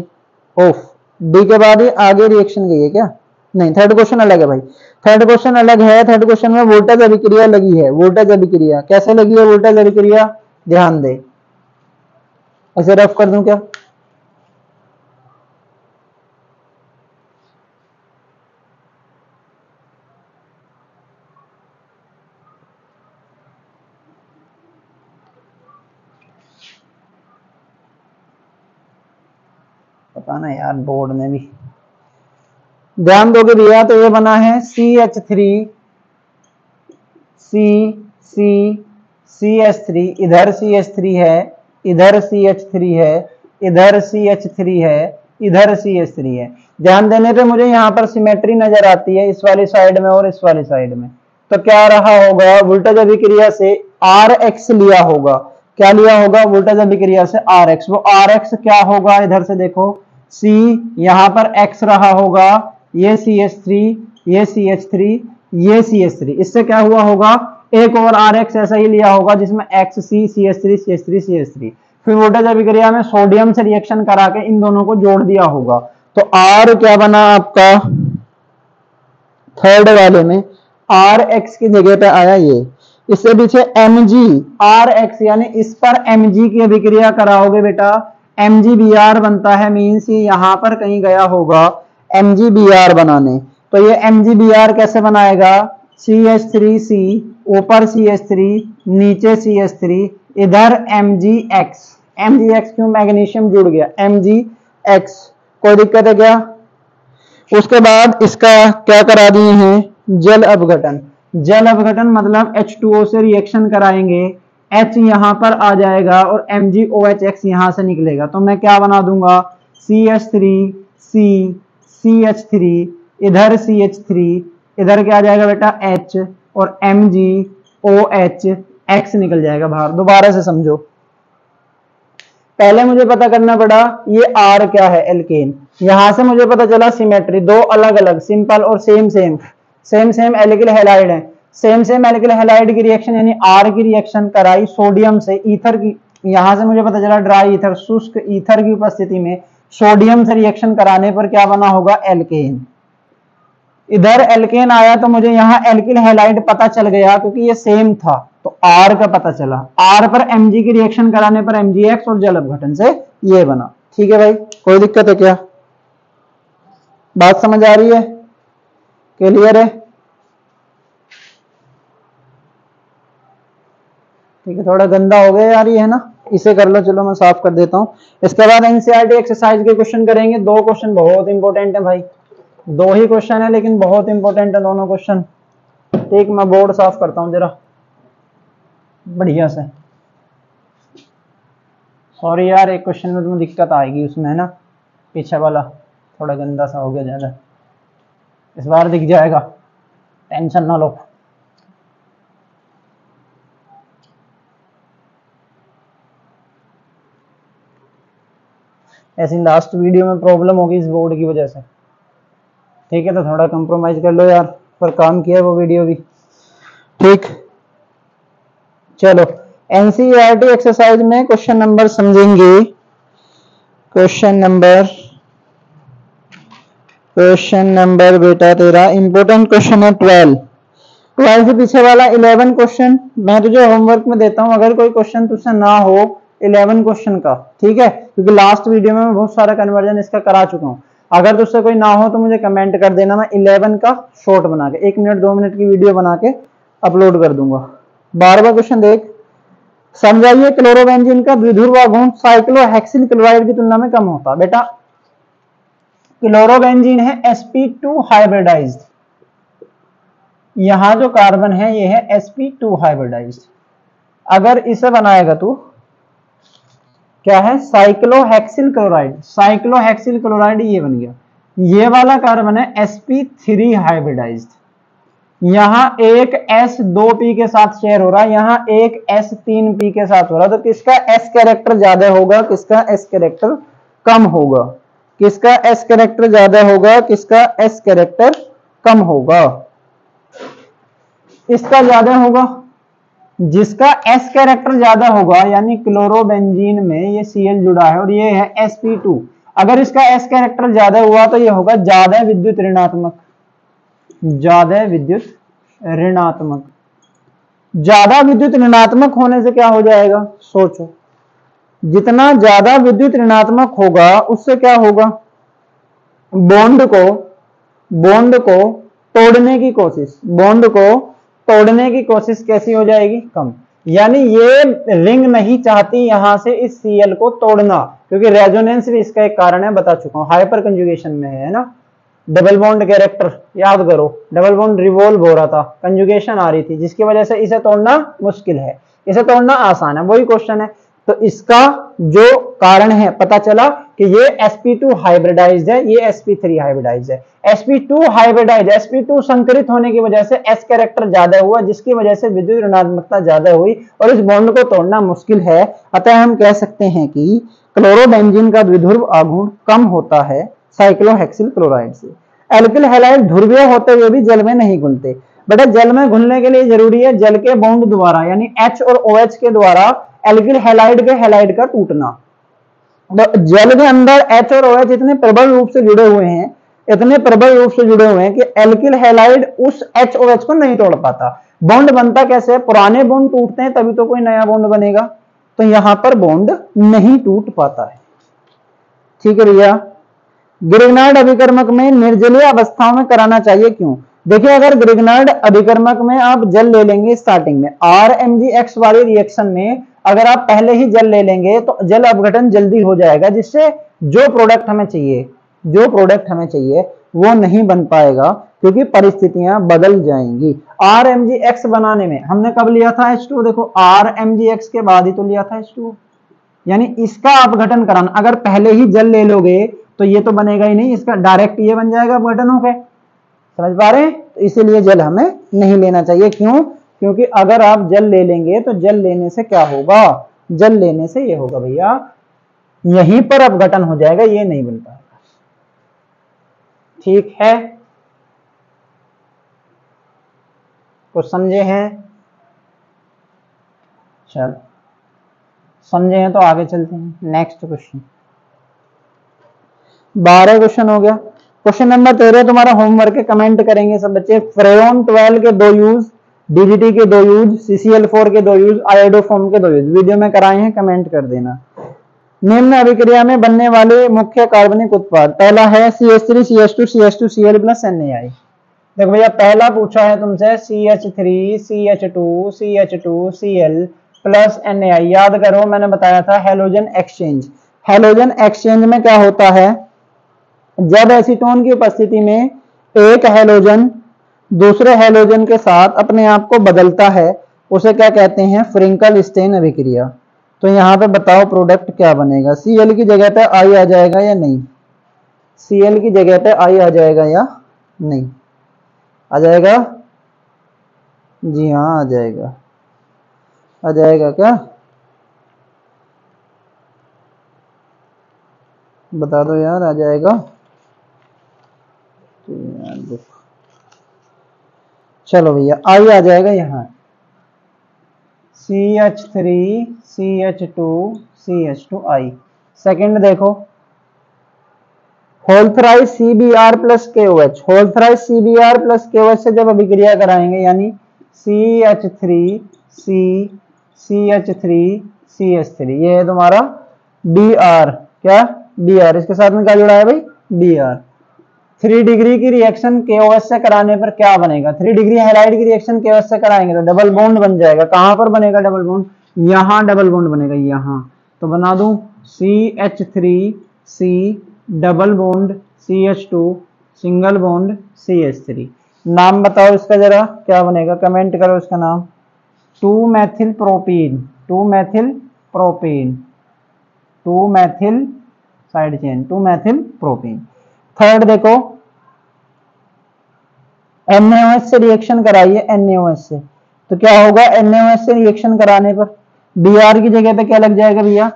ऑफ, D के बाद ही आगे रिएक्शन गई है क्या, नहीं, थर्ड क्वेश्चन अलग है भाई, थर्ड क्वेश्चन अलग है। थर्ड क्वेश्चन में वोल्टेज अभिक्रिया लगी है, वोल्टेज अभिक्रिया कैसे लगी है, वोल्टेज अभिक्रिया ध्यान दे, ऐसे रफ कर दूं क्या, पता ना यार, बोर्ड में भी ध्यान दोगे भैया। तो ये बना है CH3 CH3, इधर CH3 है, इधर CH3 है, इधर CH3 है, इधर CH3 है। ध्यान देने पे मुझे यहाँ पर सिमेट्री नजर आती है, इस वाली साइड में और इस वाली साइड में, तो क्या रहा होगा, वोल्टेज अभिक्रिया से RX लिया होगा, क्या लिया होगा, वोल्टेज अभिक्रिया से RX, वो RX क्या होगा, इधर से देखो C, यहां पर X रहा होगा, ये CH3, ये CH3, ये CH3, इससे क्या हुआ होगा, एक और RX ऐसा ही लिया होगा जिसमें XC CH3 CH3 CH3, फिर वोल्टेज अभिक्रिया में सोडियम से रिएक्शन करा के इन दोनों को जोड़ दिया होगा। तो R क्या बना आपका, थर्ड वाले में RX की जगह पे आया ये, इससे पीछे Mg RX यानी इस पर Mg की अभिक्रिया कराओगे बेटा, MgBr बनता है, मीन्स ये यहां पर कहीं गया होगा MgBr बनाने। तो ये MgBr कैसे बनाएगा, CH3C, ऊपर CH3, नीचे CH3, इधर MgX, MgX क्यों, मैग्नीशियम जुड़ गया, MgX, कोई दिक्कत है क्या। उसके बाद इसका क्या करा दिए हैं, जल अपघटन। जल अपघटन मतलब H2O से रिएक्शन कराएंगे, H यहां पर आ जाएगा और MgOHX यहां से निकलेगा, तो मैं क्या बना दूंगा, CH3C CH3, इधर CH3, इधर क्या आ जाएगा बेटा H, और MgOHX निकल जाएगा बाहर। दोबारा से समझो, पहले मुझे पता करना पड़ा ये R क्या है, एल्केन, यहां से मुझे पता चला सिमेट्री, दो अलग अलग सिंपल और सेम एल्किल हैलाइड है, सेम एल्किल हैलाइड की रिएक्शन यानी R की रिएक्शन कराई सोडियम से ईथर की, यहां से मुझे पता चला ड्राई ईथर, शुष्क ईथर की उपस्थिति में सोडियम से रिएक्शन कराने पर क्या बना होगा, एल्केन। इधर एल्केन आया तो मुझे यहाँ एल्किल हैलाइड पता चल गया क्योंकि ये सेम था, तो R का पता चला, R पर Mg की रिएक्शन कराने पर MgX और जल अपघटन से ये बना। ठीक है भाई, कोई दिक्कत है क्या, बात समझ आ रही है, क्लियर है। ठीक है, थोड़ा गंदा हो गया यार ये, है ना, इसे कर लो, चलो मैं साफ कर देता हूं। इसके बाद एनसीईआरटी एक्सरसाइज के क्वेश्चन करेंगे, दो क्वेश्चन बहुत इंपॉर्टेंट है भाई, दो ही क्वेश्चन है लेकिन बहुत इंपॉर्टेंट है दोनों क्वेश्चन। ठीक, मैं बोर्ड साफ करता हूं जरा बढ़िया से, सॉरी यार एक क्वेश्चन में तुम्हें दिक्कत आएगी उसमें, है ना, पीछे वाला थोड़ा गंदा सा हो गया ज्यादा, इस बार दिख जाएगा, टेंशन ना लो। ऐसी लास्ट वीडियो में प्रॉब्लम होगी इस बोर्ड की वजह से, ठीक है, तो थोड़ा कंप्रोमाइज कर लो यार, पर काम किया वो वीडियो भी। ठीक, चलो एनसीईआरटी एक्सरसाइज में क्वेश्चन नंबर समझेंगे, क्वेश्चन नंबर बेटा तेरा इंपॉर्टेंट क्वेश्चन है 12 से पीछे वाला 11 क्वेश्चन मैं तुझे होमवर्क में देता हूं, अगर कोई क्वेश्चन तुझसे ना हो 11 क्वेश्चन का, ठीक है, क्योंकि लास्ट वीडियो में मैं बहुत सारा कन्वर्जन इसका करा चुका हूं, अगर तुझसे कोई ना हो तो मुझे कमेंट कर देना, मैं 11 का शॉर्ट बना के 1 मिनट 2 मिनट की वीडियो बना के अपलोड कर दूंगा। 12वां क्वेश्चन देख, समझाइए क्लोरोबेंजीन का द्विध्रुव गुण साइक्लोहेक्सिल क्लोराइड की तुलना में कम होता। बेटा क्लोरोबेंजीन है sp2 हाइब्रिडाइज्ड, यहां जो कार्बन है ये है sp2 हाइब्रिडाइज्ड, अगर इसे बनाएगा तू क्या है, साइक्लोहेक्सिल क्लोराइड, साइक्लोहेक्सिल क्लोराइड ये बन गया, ये वाला कार्बन है sp3 हाइब्रिडाइज्ड, यहां एक S2p के साथ शेयर हो रहा है, यहां एक S3p के साथ हो रहा है, तो किसका S कैरेक्टर ज्यादा होगा, किसका S कैरेक्टर कम होगा, किसका S कैरेक्टर ज्यादा होगा, किसका S कैरेक्टर कम होगा, इसका ज्यादा होगा, जिसका S कैरेक्टर ज्यादा होगा, यानी क्लोरोबेंजीन में ये Cl जुड़ा है और ये है sp2, अगर इसका S कैरेक्टर ज्यादा हुआ तो ये होगा ज्यादा विद्युत ऋणात्मक, ज्यादा विद्युत ऋणात्मक, ज्यादा विद्युत ऋणात्मक होने से क्या हो जाएगा, सोचो, जितना ज्यादा विद्युत ऋणात्मक होगा उससे क्या होगा, बॉन्ड को तोड़ने की कोशिश, बॉन्ड को तोड़ने की कोशिश कैसी हो जाएगी, कम, यानी ये रिंग नहीं चाहती यहां से इस Cl को तोड़ना, क्योंकि रेजोनेंस भी इसका एक कारण है, बता चुका हूं, हाइपर कंजुगेशन में है ना, डबल बॉन्ड कैरेक्टर याद करो, डबल बॉन्ड रिवॉल्व हो रहा था, कंजुगेशन आ रही थी, जिसकी वजह से इसे तोड़ना मुश्किल है, इसे तोड़ना आसान है, वही क्वेश्चन है, तो इसका जो कारण है पता चला कि ये sp2 हाइब्रिडाइज्ड है, ये sp3 हाइब्रिडाइज्ड है, sp2 हाइब्रिडाइज्ड, sp2 संकरित होने की वजह से S कैरेक्टर ज्यादा हुआ, जिसकी वजह से विद्युत ऋणात्मकता ज्यादा हुई और इस बॉन्ड को तोड़ना मुश्किल है, अतः हम कह सकते हैं कि क्लोरोबेंजीन का द्विध्रुव आघूर्ण कम होता है साइक्लोहेक्सिल क्लोराइड से। एल्किल हैलाइड ध्रुवीय होते हुए भी जल में नहीं घुलते। बेटा जल में घुलने के लिए जरूरी है जल के बॉन्ड द्वारा यानी H और OH के द्वारा एल्किल हैलाइड के हैलाइड का टूटना। तो जल के अंदर H और OH इतने प्रबल रूप से जुड़े हुए हैं, इतने प्रबल रूप से जुड़े हुए हैं कि एल्किल हैलाइड उस HOH को नहीं तोड़ पाता। बॉन्ड बनता कैसे है? पुराने बॉन्ड टूटते हैं तभी तो कोई नया बॉन्ड बनेगा, तो यहां पर बॉन्ड नहीं टूट पाता है। ठीक है भैया। ग्रिग्नार्ड अभिकर्मक में निर्जलीय अवस्थाओं में कराना चाहिए, क्यों? देखिए अगर ग्रिग्नार्ड अभिकर्मक में आप जल ले लेंगे स्टार्टिंग में RMgX वाली रिएक्शन में, अगर आप पहले ही जल ले लेंगे तो जल अपघटन जल्दी हो जाएगा, जिससे जो प्रोडक्ट हमें चाहिए वो नहीं बन पाएगा, क्योंकि परिस्थितियां बदल जाएंगी। RMgX बनाने में हमने कब लिया था H2? देखो RMgX के बाद ही तो लिया था H2, यानी इसका अपघटन कराना। अगर पहले ही जल ले लोगे तो ये तो बनेगा ही नहीं, इसका डायरेक्ट ये बन जाएगा अपघटन होकर। समझ पा रहे हैं? तो इसीलिए जल हमें नहीं लेना चाहिए। क्यों? क्योंकि अगर आप जल ले लेंगे तो जल लेने से क्या होगा? जल लेने से ये होगा भैया, यहीं पर अपघटन हो जाएगा, ये नहीं बन पाएगा। ठीक है, कुछ समझे हैं? चलो समझे हैं तो आगे चलते हैं। नेक्स्ट क्वेश्चन 12 क्वेश्चन हो गया। क्वेश्चन नंबर 13 तुम्हारा होमवर्क है, कमेंट करेंगे सब बच्चे। फ्रेयॉन 12 के 2 यूज, DDT के 2 यूज, CCl4 के 2 यूज, आयोडोफॉर्म के 2 यूज वीडियो में कराए हैं, कमेंट कर देना। निम्न अभिक्रिया में बनने वाले मुख्य कार्बनिक उत्पाद, पहला है CH3 CH2 CH2 Cl plus NaI। देखो भैया पहला पूछा है तुमसे CH3 CH2 CH2 Cl plus NaI। याद करो मैंने बताया था हैलोजन एक्सचेंज। हैलोजन एक्सचेंज में क्या होता है? जब एसीटोन की उपस्थिति में एक हैलोजन दूसरे हैलोजन के साथ अपने आप को बदलता है, उसे क्या कहते हैं? फ्रिंकल स्टेन अभिक्रिया। तो यहां पे बताओ प्रोडक्ट क्या बनेगा? Cl की जगह पे I आ जाएगा या नहीं? Cl की जगह पे I आ जाएगा या नहीं? आ जाएगा? जी हाँ आ जाएगा। आ जाएगा क्या? बता दो यार, आ जाएगा? तो यार देखो, चलो भैया I आ जाएगा यहाँ। CH3 CH2 CH2I। सेकंड देखो, होल थ्राइस CBr प्लस KOH। होल थ्राइस CBr प्लस KOH से जब अभिक्रिया कराएंगे यानी CH3 C CH3 CH3, ये है तुम्हारा Br। क्या? Br। इसके साथ में क्या जुड़ा है भाई? Br। 3 डिग्री की रिएक्शन KOH से कराने पर क्या बनेगा? 3 डिग्री हैलाइड की रिएक्शन KOH से कराएंगे तो डबल बॉन्ड बन जाएगा। कहां पर बनेगा डबल बॉन्ड? यहां डबल बॉन्ड बनेगा, यहां। तो बना दूं CH3C double bond CH2 single bond CH3। नाम बताओ इसका जरा, क्या बनेगा? कमेंट करो इसका नाम। 2 methyl propene. 2 methyl propene. 2 methyl side chain 2 methyl propene. Third देखो, NaOH से रिएक्शन कराइए, NaOH से, तो क्या होगा? NaOH से रिएक्शन कराने पर Br की जगह पे क्या लग जाएगा भैया?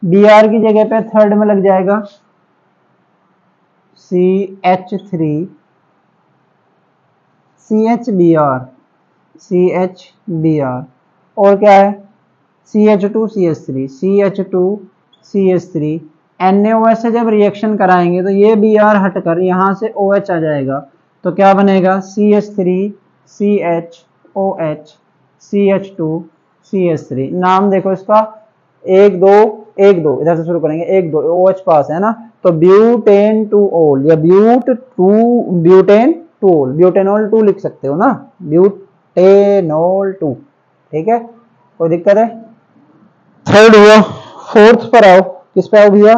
Br की जगह पे थर्ड में लग जाएगा CH3 CHBr CHBr। और क्या है? CH2 CH3 CH2 CH3। NaOH से जब रिएक्शन कराएंगे तो ये Br हटकर यहां से OH आ जाएगा, तो क्या बनेगा? CH3 CHOH CH2 CH3। नाम देखो इसका, 1 2 1 2, इधर से शुरू करेंगे, 1 2 OH पास है ना, तो ब्यूटेन टू ओल या ब्यूटेन टू ओल, ब्यूटेनॉल 2 लिख सकते हो ना, ब्यूटेनॉल 2। ठीक है, कोई दिक्कत है? थर्ड हुआ। फोर्थ पर आओ, किस पे आओ भैया?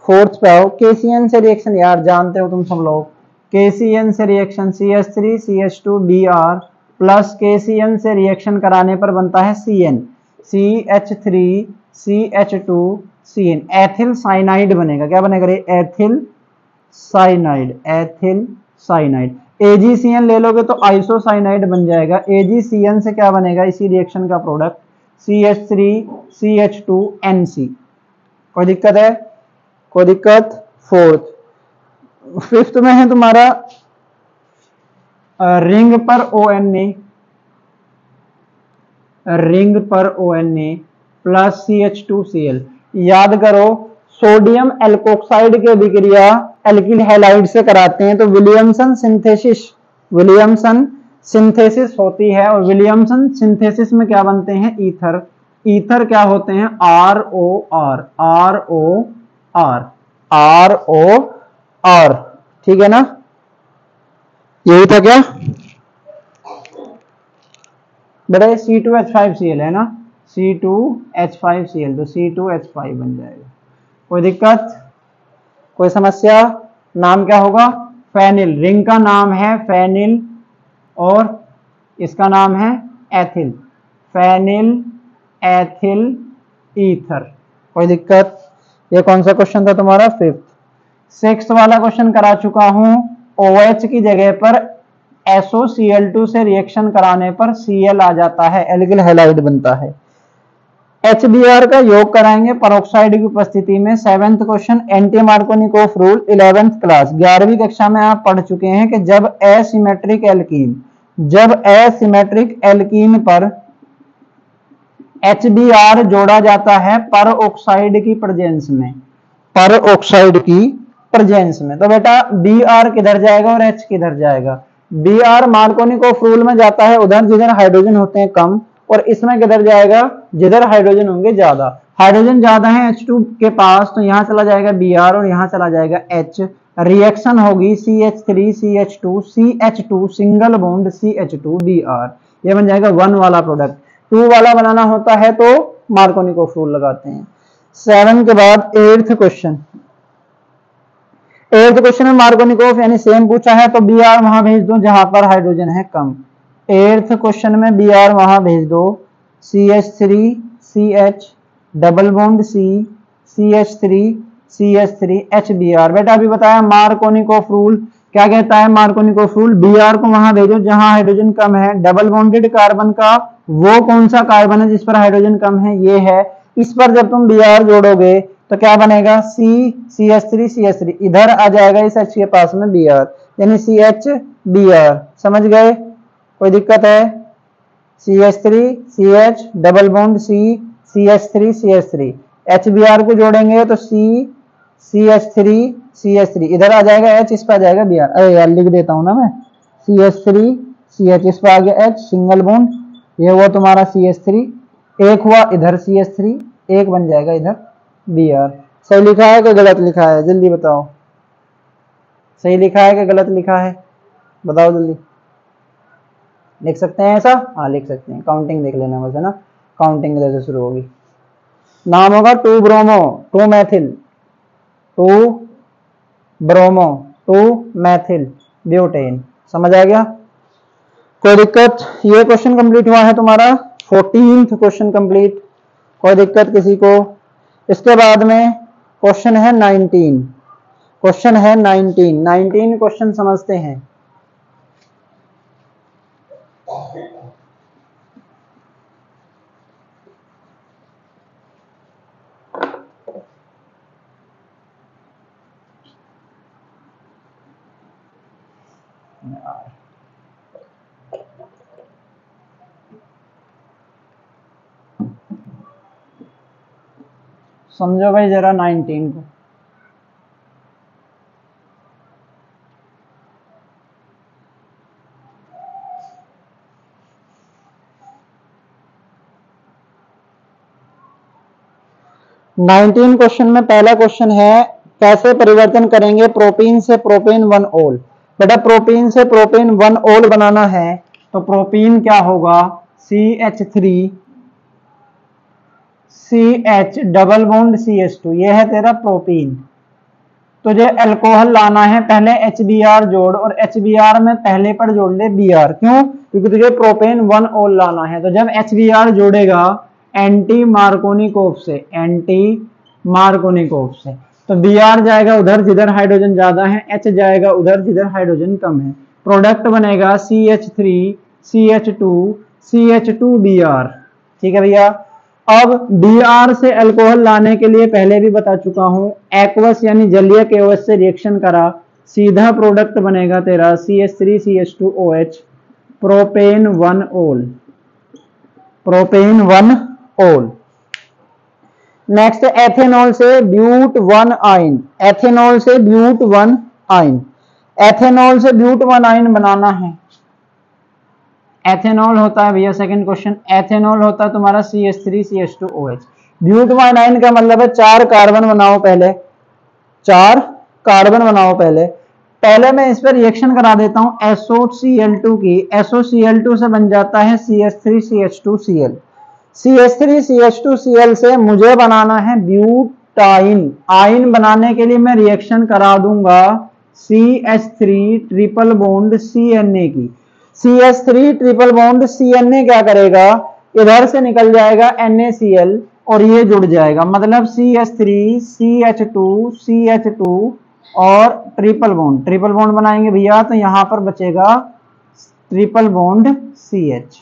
फोर्थ पे आओ। KCN से रिएक्शन यार जानते हो तुम सब लोग, KCN से reaction CH3 CH2 Br plus KCN से रिएक्शन कराने पर बनता है CN CH3 CH2 CN। Ethyl cyanide बनेगा। क्या बनेगा रे? Ethyl cyanide. Ethyl cyanide. AgCN ले लोगे तो आइसोसाइनाइड बन जाएगा। AgCN से क्या बनेगा इसी रिएक्शन का प्रोडक्ट? CH3 CH2 NC। कोई दिक्कत है? कोई दिक्कत? फोर्थ फिफ्थ में है तुम्हारा रिंग पर ONA, रिंग पर ONA प्लस CH2Cl। याद करो सोडियम एल्कोक्साइड के विक्रिया एल्किल हैलाइड से कराते हैं तो विलियमसन सिंथेसिस होती है, और विलियमसन सिंथेसिस में क्या बनते हैं? ईथर। ईथर क्या होते हैं? ROR। ठीक है ना, यही था क्या बेटा? C2H5Cl है ना, C2H5Cl, तो C2H5 बन जाएगा। कोई दिक्कत, कोई समस्या? नाम क्या होगा? फेनिल। रिंग का नाम है फेनिल और इसका नाम है एथिल, फेनिल एथिल ईथर। कोई दिक्कत? ये कौन सा क्वेश्चन था तुम्हारा? फिफ्थ। सिक्स्थ वाला क्वेश्चन करा चुका हूं। OH की जगह पर SOCl2 से रिएक्शन कराने पर Cl आ जाता है, एल्किल हैलाइड बनता है। HBr का योग कराएंगे पेरोक्साइड की उपस्थिति में। Seventh question anti Markovnikov rule 11th class 11वीं कक्षा में आप पढ़ चुके हैं कि जब एसिमेट्रिक एल्कीन पर HBr जोड़ा जाता है पर ऑक्साइड की प्रेजेंस में, तो बेटा Br किधर जाएगा और H किधर जाएगा? Br मार्कोनिकोफ रूल में जाता है उधर जिधर हाइड्रोजन होते हैं कम, और इसमें किधर जाएगा? जिधर हाइड्रोजन होंगे ज्यादा। हाइड्रोजन ज्यादा है H2 के पास, तो यहां चला जाएगा Br और यहां चला जाएगा H। रिएक्शन होगी CH3CH2 सिंगल बॉन्ड CH2Br, ये बन जाएगा 1 वाला प्रोडक्ट। 2 वाला बनाना होता है तो मार्कोनिकोफ रूल लगाते हैं। 7 के बाद 8th क्वेश्चन में मार्कोनिकोफ यानी सेम पूछा है तो Br वहां भेज दो जहां पर हाइड्रोजन है कम। 8th क्वेश्चन में Br वहां भेज दो, CH3CH double bond C CH3 HBr। बेटा अभी बताया मार्कोनिकोफ रूल क्या कहता है? मार्कोनिकोफ रूल Br को वहां भेजो जहां हाइड्रोजन कम है। डबल बॉन्डेड कार्बन का वो कौन सा कार्बन है जिस पर हाइड्रोजन कम है? ये है। इस पर जब तुम Br जोड़ोगे तो क्या बनेगा? CH3 इधर आ जाएगा इस H के पास में Br, यानी CHBr। समझ गए? कोई दिक्कत है? CH3CH double bond C CH3 HBr को जोड़ेंगे तो CH3 इधर आ जाएगा H, इस पर आ जाएगा Br। अरे यार लिख देता हूं ना मैं, CH3 इस पर आ गया H सिंगल बॉन्ड, ये हुआ तुम्हारा CH3, एक हुआ इधर CH3, एक बन जाएगा इधर Br। सही लिखा है कि गलत लिखा है? जल्दी बताओ, सही लिखा है कि गलत लिखा है? बताओ जल्दी। लिख सकते हैं ऐसा? हाँ लिख सकते हैं। काउंटिंग देख लेना बस, है ना, काउंटिंग जैसे शुरू होगी। नाम होगा 2 ब्रोमो 2 मैथिल 2 मैथिल ब्यूटेन। समझ आ गया? कोई दिक्कत? ये क्वेश्चन कंप्लीट हुआ है तुम्हारा 14th क्वेश्चन कंप्लीट। कोई दिक्कत किसी को? इसके बाद में क्वेश्चन है 19 क्वेश्चन समझते हैं। समझो भाई जरा 19 को। क्वेश्चन में पहला क्वेश्चन है कैसे परिवर्तन करेंगे प्रोपीन से प्रोपेन 1 ओल। बेटा प्रोपीन से प्रोपेन 1 ओल बनाना है तो प्रोपीन क्या होगा? CH डबल बॉन्ड CH2, ये है तेरा प्रोपीन। तुझे अल्कोहल लाना है, पहले HBr जोड़ और HBr में पहले पर जोड़ ले Br। क्यों? क्योंकि तुझे प्रोपेन 1 ओल लाना है। तो जब HBr जोड़ेगा एंटी मार्कोनिकोफ से तो Br जाएगा उधर जिधर हाइड्रोजन ज्यादा है, H जाएगा उधर जिधर हाइड्रोजन कम है। प्रोडक्ट बनेगा CH3CH2Br। ठीक है भैया। अब Br से अल्कोहल लाने के लिए पहले भी बता चुका हूं, एक्वस यानी जलीय के OH से रिएक्शन करा, सीधा प्रोडक्ट बनेगा तेरा CH3CH2OH प्रोपेन 1 ओल, प्रोपेन 1 ओल। नेक्स्ट एथेनॉल से ब्यूट 1 आइन, एथेनॉल से ब्यूट 1 आइन, एथेनॉल से ब्यूट 1 आइन बनाना है। एथेनॉल होता है भैया, सेकंड क्वेश्चन, एथेनॉल होता है तुम्हारा CH3CH2OH। ब्यूट 1 आइन का मतलब है 4 कार्बन बनाओ पहले, 4 कार्बन बनाओ पहले मैं इस पर रिएक्शन करा देता हूं SOCl2 की, SOCl2 से बन जाता है CH3CH2Cl, CH3CH2Cl से मुझे बनाना है ब्यूटाइन। आइन बनाने के लिए मैं रिएक्शन करा दूंगा CH3 ट्रिपल बॉन्ड CNA की। CH3 ट्रिपल बॉन्ड CNA क्या करेगा, इधर से निकल जाएगा NaCl और ये जुड़ जाएगा, मतलब CH3 CH2 CH2 और ट्रिपल बॉन्ड बनाएंगे भैया, तो यहां पर बचेगा triple bond CH,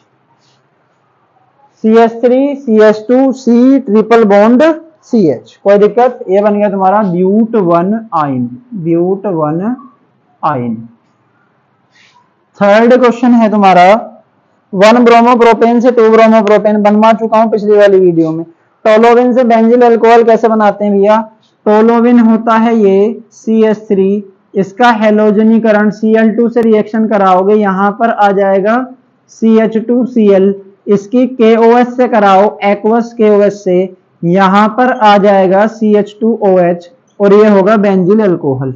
CH3 CH2 C triple bond CH। कोई दिक्कत, ये बन गया तुम्हारा ब्यूट 1 आइन, ब्यूट 1 आइन। थर्ड क्वेश्चन है तुम्हारा 1 ब्रोमोप्रोपेन से 2 ब्रोमोप्रोपेन, बनवा चुका हूं पिछली वाली वीडियो में। टोलोविन से बेंजिल अल्कोहल कैसे बनाते हैं भैया, टोलोविन होता है ये CH3, इसका हेलोजनीकरण Cl2 से रिएक्शन कराओगे, यहां पर आ जाएगा CH2Cl, इसकी KOH से कराओ, एक्वस KOH से, यहां पर आ जाएगा CH2OH और ये होगा benzyl alcohol,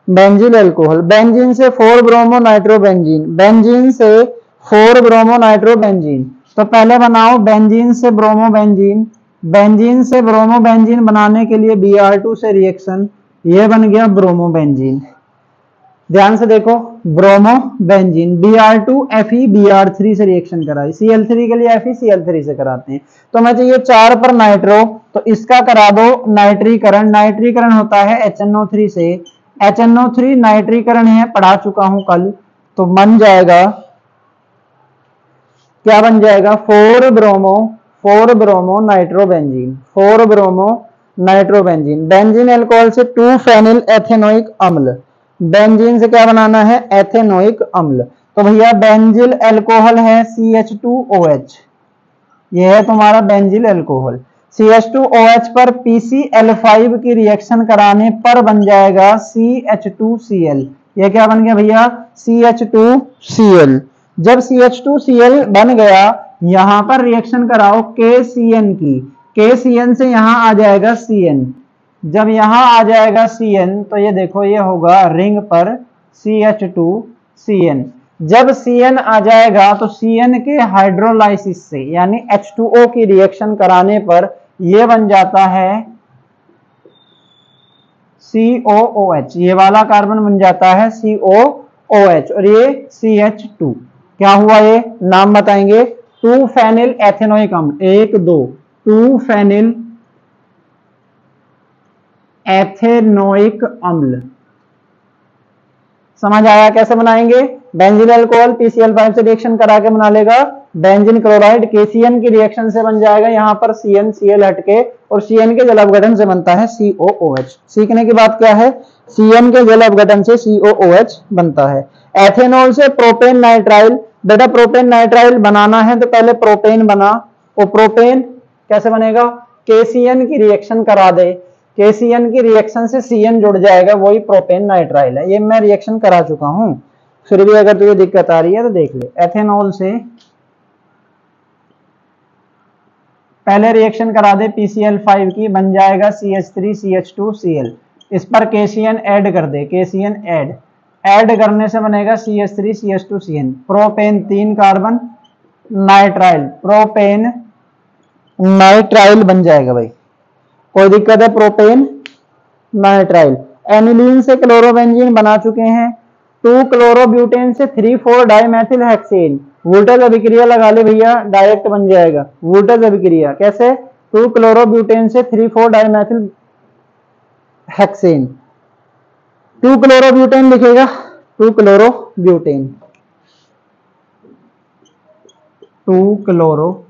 benzyl alcohol. Benzene से 4 ब्रोमो नाइट्रोबेंजीन, बेंजीन से 4 ब्रोमो नाइट्रोबेंजीन, तो पहले बनाओ बेंजीन से ब्रोमो बेंजीन, बेंजीन से ब्रोमो बेंजीन बनाने के लिए Br2 से रिएक्शन, ये बन गया ब्रोमो बेंजीन। ध्यान से देखो, bromo benzene Br2 Fe Br3 से रिएक्शन कराई, Cl3 के लिए Fe Cl3 से कराते हैं, तो मैं चाहिए 4 पर नाइट्रो, तो इसका करा दो नाइट्रीकरण, नाइट्रीकरण होता है HNO3 से, HNO3 नाइट्रीकरण है, पढ़ा चुका हूं कल, तो बन जाएगा, क्या बन जाएगा 4 bromo nitrobenzene, 4 bromo nitrobenzene. Benzene alcohol से 2 फेनिल एथेनोइक अम्ल, बेंजीन से क्या बनाना है, एथेनोइक अम्ल, तो भैया बेंजिल अल्कोहल है CH2OH, यह है तुम्हारा बेंजिल अल्कोहल। CH2OH पर PCl5 की रिएक्शन कराने पर बन जाएगा CH2Cl, यह क्या बन गया भैया CH2Cl। जब CH2Cl बन गया, यहां पर रिएक्शन कराओ KCN की, KCN से यहां आ जाएगा CN, जब यहां आ जाएगा CN तो ये देखो ये होगा रिंग पर CH2CN, जब CN आ जाएगा तो CN के हाइड्रोलाइसिस से यानी H2O की रिएक्शन कराने पर ये बन जाता है COOH, ये वाला कार्बन बन जाता है COOH और ये CH2, क्या हुआ ये नाम बताएंगे, 2 फेनिल एथेनोइक अम्ल, 1 2 2 फेनिल एथेनोइक अम्ल। समझ आया कैसे बनाएंगे, बेंजीन अल्कोहल PCl5 से रिएक्शन करा के बना लेगा, बेंजीन क्लोराइड KCN की रिएक्शन से बन जाएगा, यहां पर CN Cl हटके, और CN के जल अपघटन से बनता है COOH। सीखने की बात क्या है, CN के जल अपघटन से COOH बनता है। एथेनॉल से प्रोपेन नाइट्राइल, बेटा प्रोपेन नाइट्राइल बनाना है तो पहले प्रोपेन बना, वो प्रोपेन कैसे बनेगा, KCN की रिएक्शन करा दे, KCN की रिएक्शन से CN जुड़ जाएगा, वही प्रोपेन नाइट्राइल है, ये मैं रिएक्शन करा चुका हूं, फिर भी अगर तुझे दिक्कत आ रही है तो देख ले। एथेनॉल से पहले रिएक्शन करा दे PCl5 की, बन जाएगा CH3CH2Cl, इस पर KCN ऐड कर दे, KCN ऐड करने से बनेगा CH3CH2CN, propane 3 carbon nitrile, propane nitrile बन जाएगा भाई, कोई दिक्कत है, प्रोपेन नाइट्राइल। एनिलीन से क्लोरोबेंजीन बना चुके हैं, 2 क्लोरोब्यूटेन से 3,4 डाइमेथिल हेक्सेन, वोल्टेज अभिक्रिया लगा ले भैया, डायरेक्ट बन जाएगा वोल्टेज अभिक्रिया, कैसे 2 क्लोरोब्यूटेन से 3,4 डाइमेथिल हेक्सेन, 2 क्लोरोब्यूटेन लिखेगा, 2 क्लोरोब्यूटेन, 2 क्लोरोब्यूटेन,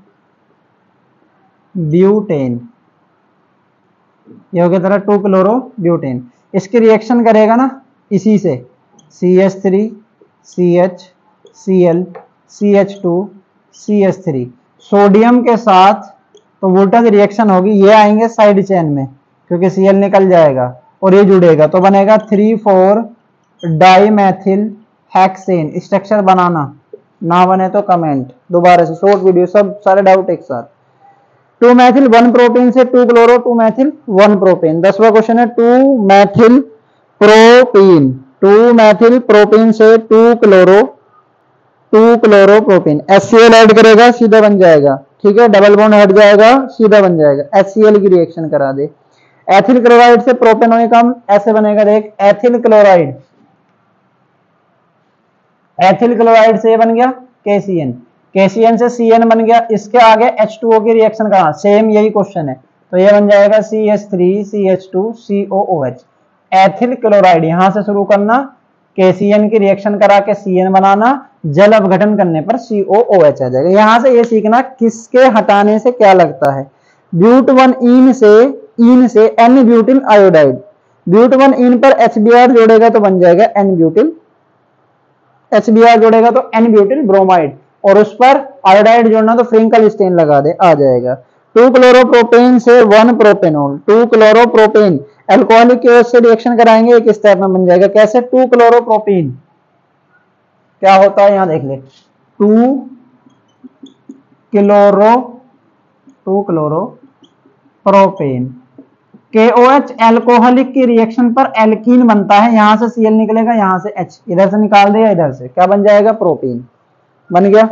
ये हो गया तेरा 2 क्लोरोब्यूटेन, इसकी रिएक्शन करेगा ना इसी से CH3 CH Cl CH2 CH3 sodium के साथ तो वोल्टेज रिएक्शन होगी, ये आएंगे साइड चेन में क्योंकि Cl निकल जाएगा और ये जुड़ेगा तो बनेगा 3,4 डाइमेथिल हेक्सेन। स्ट्रक्चर बनाना ना बने तो कमेंट, दोबारा से शॉर्ट वीडियो, सब सारे डाउट एक साथ। 2 मैथिल 1 प्रोपेन से 2 क्लोरो 2 मैथिल 1 प्रोपेन। 10वां क्वेश्चन है 2 मैथिल प्रोपीन, 2 मैथिल प्रोपीन से 2 क्लोरो प्रोपीन। HCl ऐड करेगा सीधा बन जाएगा, ठीक है, डबल बॉन्ड हट जाएगा सीधा बन जाएगा। HCl की रिएक्शन करा दे। एथिल क्लोराइड से प्रोपेनॉइक अम्ल ऐसे बनेगा, देख एथिल क्लोराइड, एथिल क्लोराइड से ये बन गया KCN, KCN से CN बन गया, इसके आगे H2O की रिएक्शन करा, सेम यही क्वेश्चन है तो ये बन जाएगा CH3 CH2 COOH। Ethyl chloride यहां से शुरू करना, KCN की रिएक्शन करा के CN बनाना, जल अपघटन करने पर COOH आ जाएगा। यहां से ये सीखना किसके हटाने से क्या लगता है। ब्यूट 1 इन से N ब्यूटिल आयोडाइड, ब्यूट 1 इन पर HBr जोड़ेगा तो बन जाएगा N ब्यूटिल, HBr जोड़ेगा तो N ब्यूटिल ब्रोमाइड, और उस पर आयोडाइड जोड़ना तो फ्रिंकल स्टेन लगा दे, आ जाएगा। 2 क्लोरोप्रोपेन से 1 प्रोपेनॉल, 2 क्लोरोप्रोपेन अल्कोहलिक केस से रिएक्शन कराएंगे, एक स्टेप में बन जाएगा। कैसे? 2 क्लोरोप्रोपेन क्या होता है यहां देख ले, 2 क्लोरोप्रोपेन। KOH अल्कोहलिक की रिएक्शन पर एल्कीन बनता है, यहां से Cl निकलेगा, यहां से H, इधर से निकाल देगा, इधर से क्या बन जाएगा, प्रोपीन बन गया।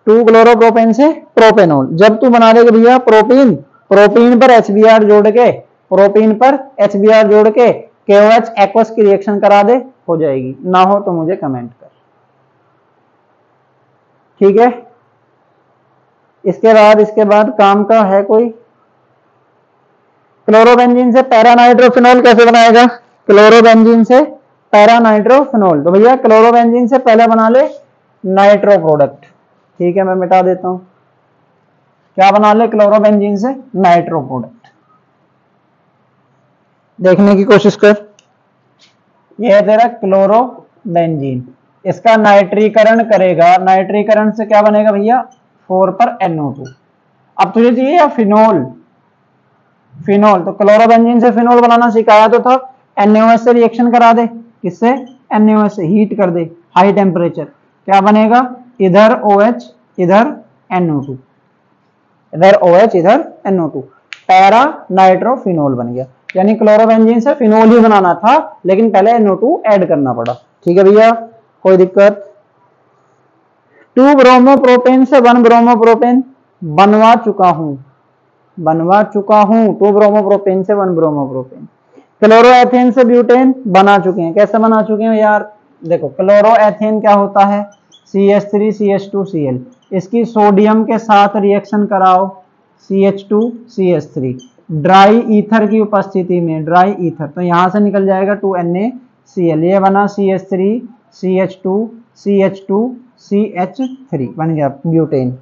2 क्लोरोप्रोपेन से प्रोपेनॉल। जब तू बना देगा भैया प्रोपीन, प्रोपीन पर HBr जोड़ के, प्रोपीन पर HBr जोड़ के KOH एक्वस की रिएक्शन करा दे, हो जाएगी। ना हो तो मुझे कमेंट कर, ठीक है। इसके बाद काम का है कोई। क्लोरोबेंजीन से पैरानाइट्रोफिनॉल कैसे बनाएगा, क्लोरोबेंजीन से पैरानाइट्रोफिनॉल। तो भैया क्लोरोबेंजीन से पहले बना ले नाइट्रो प्रोडक्ट, ठीक है, मैं मिटा देता हूं। क्या बना ले, क्लोरोबेंजीन से नाइट्रो प्रोडक्ट। देखने की कोशिश कर, यह है तेरा क्लोरोबेंजीन, इसका नाइट्रीकरण करेगा, नाइट्रीकरण से क्या बनेगा भैया, 4 पर NO2। अब तुझे चाहिए या फिनोल, फिनोल, तो क्लोरोबेंजीन से फिनोल बनाना सिखाया तो था, NaOH से रिएक्शन करा दे, किससे, NaOH से, हीट कर दे हाई टेम्परेचर, क्या बनेगा, इधर OH इधर NO2, इधर OH इधर NO2, पैरा नाइट्रोफिनोल बन गया। यानी क्लोरोबेंजीन से फिनोल ही बनाना था, लेकिन पहले NO2 ऐड करना पड़ा, ठीक है भैया, कोई दिक्कत। 2 ब्रोमोप्रोपेन से 1 ब्रोमोप्रोपेन बनवा चुका हूं, 2 ब्रोमोप्रोपेन से 1 ब्रोमोप्रोपेन। क्लोरोएथेन से ब्यूटेन बना चुके हैं, कैसे बना चुके हैं यार, देखो क्लोरोएथेन क्या होता है, CH3 CH2 Cl, इसकी सोडियम के साथ रिएक्शन कराओ, CH2 CH3, ड्राई ईथर की उपस्थिति में, ड्राई ईथर, तो यहां से निकल जाएगा 2NaCl, ये बना CH3 CH2 CH2 CH3 बन गया ब्यूटेन।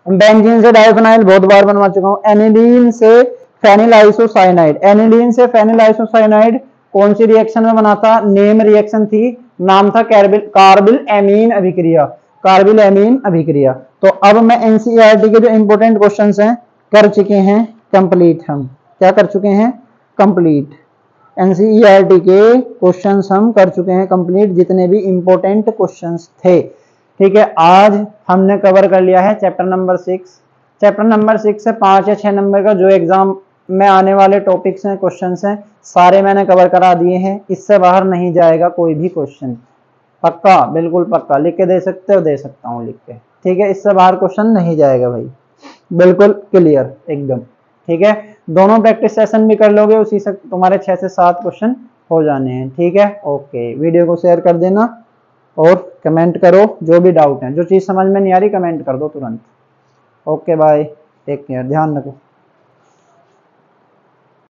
बेंजीन से डाइफेनाइल बहुत बार बनवा चुका हूं। एनिलीन से फेनिल आइसोसाइनाइड, एनिलीन से फेनिल आइसोसाइनाइड कौन सी रिएक्शन में बना था, नेम रिएक्शन थी, नाम था कार्बिल एमीन अभिक्रिया, कार्बिल एमीन अभिक्रिया। तो अब मैं एनसीईआरटी के जो इंपोर्टेंट क्वेश्चंस हैं कर चुके हैं कंप्लीट, हम क्या कर चुके हैं, कंप्लीट। एनसीईआरटी के क्वेश्चंस हम कर चुके हैं कंप्लीट, जितने भी इंपोर्टेंट क्वेश्चंस थे, ठीक है। आज हमने कवर कर लिया है चैप्टर नंबर 6। चैप्टर नंबर 6 से 5 या 6 नंबर का जो एग्जाम में आने वाले टॉपिक्स हैं, क्वेश्चंस हैं, सारे मैंने कवर करा दिए हैं। इससे बाहर नहीं जाएगा कोई भी क्वेश्चन, पक्का, बिल्कुल पक्का। लिख के दे सकते हो, दे सकता हूँ लिख के, ठीक है। इससे बाहर क्वेश्चन नहीं जाएगा भाई, बिल्कुल क्लियर एकदम, ठीक है। दोनों प्रैक्टिस सेशन भी कर लोगे, उसी से तुम्हारे 6 से 7 क्वेश्चन हो जाने हैं, ठीक है। ओके, वीडियो को शेयर कर देना और कमेंट करो जो भी डाउट है, जो चीज़ समझ में नहीं आ रही कमेंट कर दो तुरंत। ओके बाय, टेक केयर, ध्यान रखो।